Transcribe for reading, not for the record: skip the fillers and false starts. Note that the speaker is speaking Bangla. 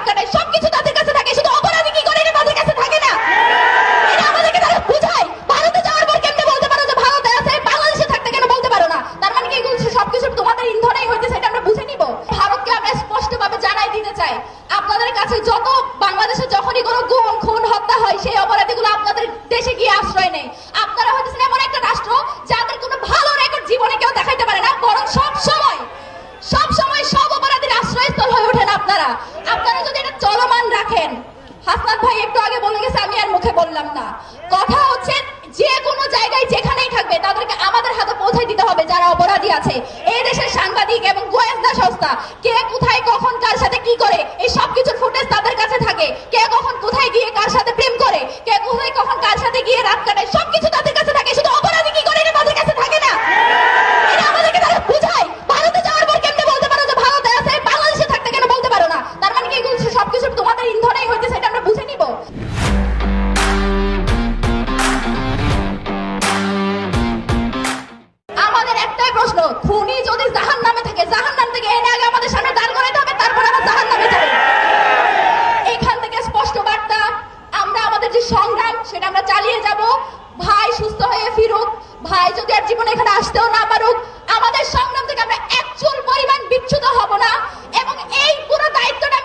রাত কাটায়, সবকিছু তাদের কাছে থাকে, শুধু অপরাধী কি করে এটা তাদের কাছে থাকে না। এটা আমাদেরকে তারা বুঝায়। ভারতে যাওয়ার পর কেমনে বলতে পারো যে ভারতে আছে, বাংলাদেশে থাকতে কেন বলতে পারো না? তার মানে কি এগুলো সবকিছু তোমাদের ইন্ধনেই হইতেছে, এটা আমরা বুঝে নিব। ভারতকে আমরা স্পষ্টভাবে জানাই দিতে চাই, আপনাদের কাছে যত বাংলাদেশে যখনই কোনো গুম খুন হত্যা হয়, সেই অপরাধীগুলো আপনাদের দেশে গিয়ে আশ্রয় নেয়। আপনারা হইতেছেন এমন একটা রাষ্ট্র যাদের কোনো ভালো রেকর্ড জীবনে কেউ দেখাইতে পারে না, বরং সব সময় সব অপরাধীর আশ্রয়স্থল হয়ে ওঠেন আপনারা। আপনারা যদি এটা চলমান রাখেন, হাসনাত ভাই একটু আগে বলে গেছে, আমি আর মুখে বললাম না। কথা হচ্ছে যে কোনো জায়গায় যেখানেই থাকবে তাদেরকে আমাদের হাতে পৌঁছে দিতে হবে যারা অপরাধী আছে। এই দেশের সাংবাদিক এবং গোয়েন্দা সংস্থা কে কোথায় কখন কার সাথে কি করে, এই সবকিছুর ফুটেজ তাদের কাছে থাকে। কে কখন কোথায় গিয়ে কার সাথে প্রেম করে, কে কোথায় কখন কার সাথে গিয়ে রাত কাটায়, সবকিছু তাদের কাছে থাকে, শুধু অপরাধী কি করে এটা তাদের কাছে থাকে না। এটা আমাদেরকে তারা বুঝায়। ভারতে যাওয়ার পর কেমনে বলতে পারো যে ভারতে আছে, বাংলাদেশে থাকতে কেন বলতে পারো না? তার মানে কি এগুলো সবকিছু তোমাদের ইন্ধনেই হইতেছে, এটা আমরা বুঝে নিব। আমাদের একটাই প্রশ্ন, খুনি যদি জাহান্নামে থাকে, জাহান্নাম থেকে এনে আগে আমাদের সামনে দাঁড় করাইতে হবে, তারপর আবার জাহান্নামে যাবে। এখান থেকে স্পষ্ট বার্তা, আমরা আমাদের যে সংগ্রাম সেটা আমরা চালিয়ে যাব। ভাই সুস্থ হয়ে ফিরুক, ভাই যদি আর জীবনে এখানে আসতেও না পারুক, আমাদের সংগ্রাম থেকে আমরা এক চুল পরিমাণ বিচ্যুত হব না। এবং এই পুরো দায়িত্বটা